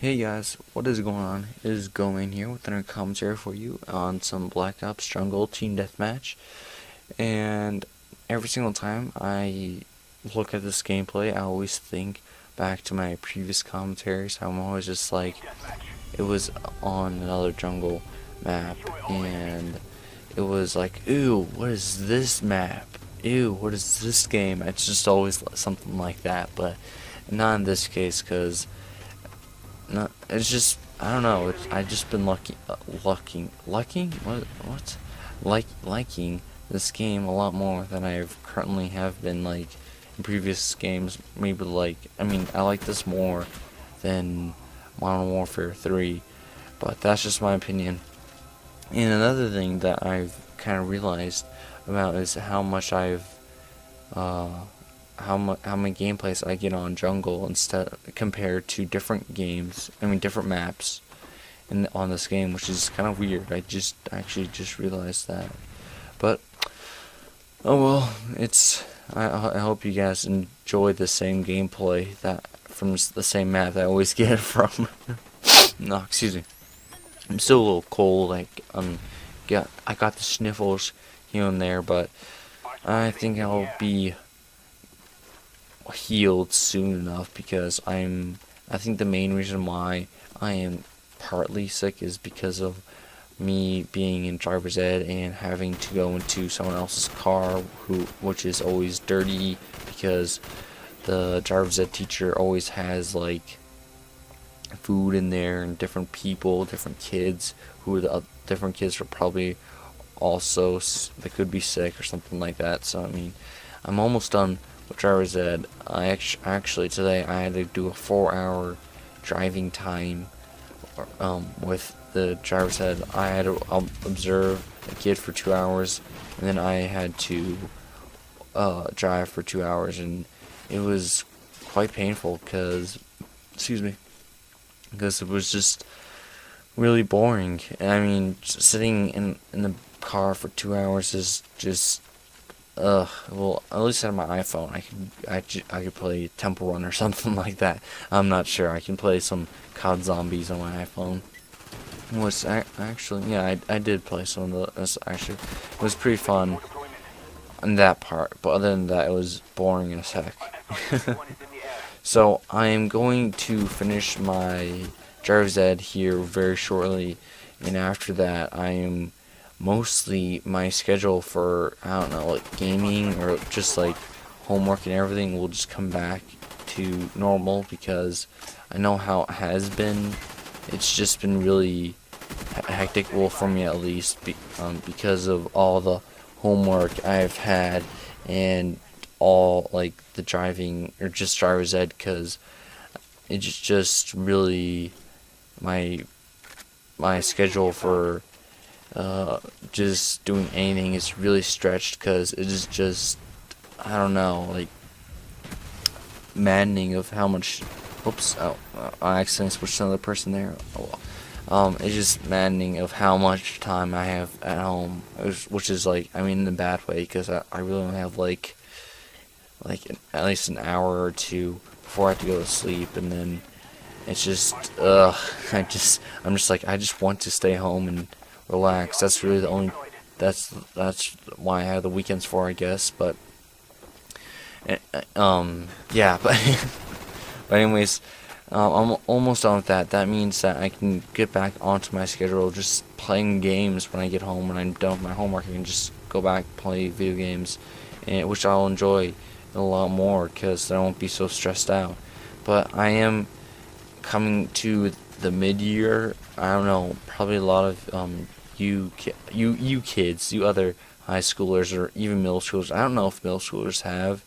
Hey guys, what is going on? It is GOman here with another commentary for you on some Black Ops Jungle Team Deathmatch. And every single time I look at this gameplay, I always think back to my previous commentaries. I'm always just like, it was on another jungle map, and it was like, ew, what is this map? Ew, what is this game? It's just always something like that, but not in this case, because no, it's just, I don't know. I just been liking this game a lot more than I currently have been like in previous games. Maybe I like this more than Modern Warfare 3, but that's just my opinion. And another thing that I've kind of realized about is how much how many gameplays I get on jungle instead compared to different games. Different maps on this game, which is kind of weird. I actually just realized that. But oh well, I hope you guys enjoy the same gameplay that from the same map that I always get it from. No, excuse me. I'm still a little cold. I got the sniffles here and there, but I think I'll be healed soon enough, because I think the main reason why I am partly sick is because of me being in driver's ed and having to go into someone else's car, which is always dirty, because the driver's ed teacher always has like food in there and different people, different kids, different kids are probably also, they could be sick or something like that. So I'm almost done with driver's ed. Actually today I had to do a 4-hour driving time with the driver's ed. I had to observe a kid for 2 hours, and then I had to drive for 2 hours, and it was quite painful because, excuse me, because it was just really boring. Sitting in the car for 2 hours is just well, at least on my iPhone, I could play Temple Run or something like that. I'm not sure. I can play some COD Zombies on my iPhone. Actually, yeah, I did play some of this. Actually, it was pretty fun in that part, but other than that, it was boring as heck. So I am going to finish my driver's ed here very shortly, and after that, I am mostly my schedule for, I don't know, like gaming or just like homework and everything will just come back to normal, because I know how it has been. It's just been really hectic, well, for me at least, because of all the homework I've had and all like the driving or just driver's ed, because it's just really my schedule for just doing anything is really stretched, because it is just, I don't know, like maddening of how much. Oops! I accidentally switched to another person there. Oh well. It's just maddening of how much time I have at home, which is like, in a bad way, because I really only have like at least an hour or two before I have to go to sleep, and then it's just I'm just like, I just want to stay home and relax. That's really the only, that's why I have the weekends for, I guess. But yeah, but but anyways, I'm almost done with that. That means that I can get back onto my schedule, just playing games when I get home. When I'm done with my homework, I can just go back, play video games, and which I'll enjoy a lot more, because I won't be so stressed out. But I am coming to the mid-year. I don't know, probably a lot of you kids, you other high schoolers or even middle schoolers. I don't know if middle schoolers have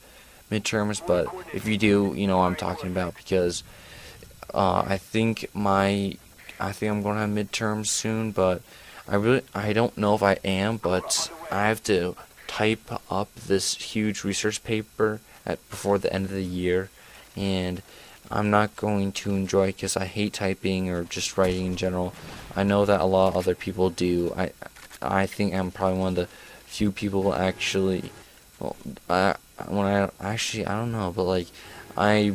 midterms, but if you do, you know what I'm talking about, because I think I'm gonna have midterms soon, but I don't know if I am, but I have to type up this huge research paper before the end of the year, and I'm not going to enjoy it because I hate typing or just writing in general. I know that a lot of other people do. I think I'm probably one of the few people actually. Well, I don't know, but like I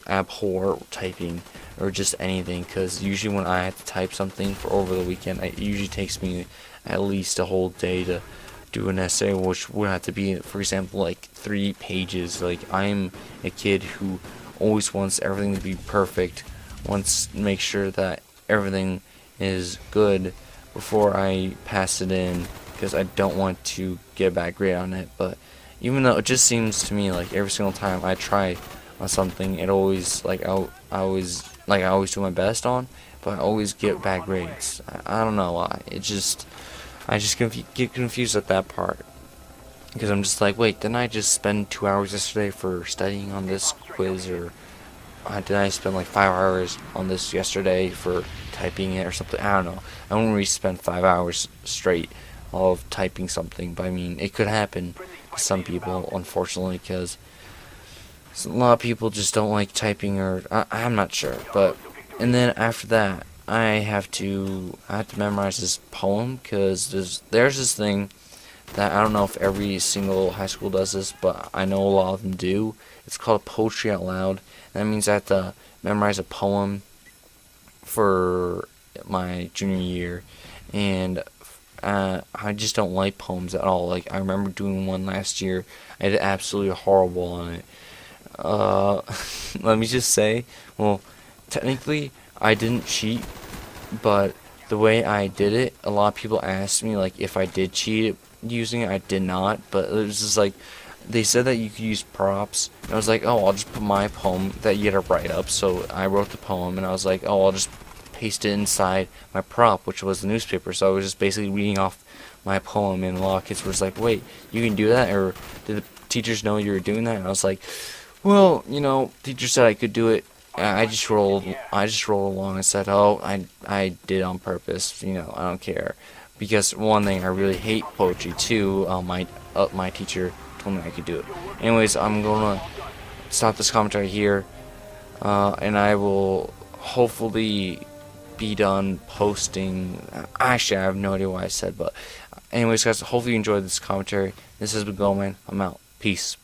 abhor typing or just anything, because usually when I have to type something for over the weekend, it usually takes me at least a whole day to do an essay, which would have to be, for example, like 3 pages. Like, I'm a kid who always wants everything to be perfect, wants to make sure that everything is good before I pass it in, because I don't want to get a bad grade on it. But even though it just seems to me like every single time I try on something, it always, like, I always do my best on, but I always get bad grades. I don't know why. I just get confused at that part, because I'm just like, wait, didn't I just spend 2 hours yesterday for studying on this quiz, or did I spend like 5 hours on this yesterday for typing it or something? I don't know. I wouldn't really spend 5 hours straight of typing something, but I mean, it could happen to some people, unfortunately, because a lot of people just don't like typing, or I'm not sure. But and then after that, I have to memorize this poem, because there's this thing that I don't know if every single high school does this, but I know a lot of them do. It's called Poetry Out Loud. That means I have to memorize a poem for my junior year, and I just don't like poems at all. Like, I remember doing one last year. I did absolutely horrible on it. Let me just say, well, technically, I didn't cheat, but the way I did it, a lot of people asked me, like, if I did cheat using it. I did not, but it was just like, they said that you could use props, and I was like, oh, I'll just put my poem that you had to write up. So I wrote the poem, and I was like, oh, I'll just paste it inside my prop, which was the newspaper. So I was just basically reading off my poem, and a lot of kids were just like, wait, you can do that? Or did the teachers know you were doing that? And I was like, well, teacher said I could do it. I just rolled along and said, oh, I did it on purpose. I don't care. Because one thing, I really hate poetry. Two, my teacher told me I could do it. Anyways, I'm gonna stop this commentary here, and I will hopefully be done posting. Actually, I have no idea what I said, but anyways, guys, hopefully you enjoyed this commentary. This has been GOman. I'm out. Peace.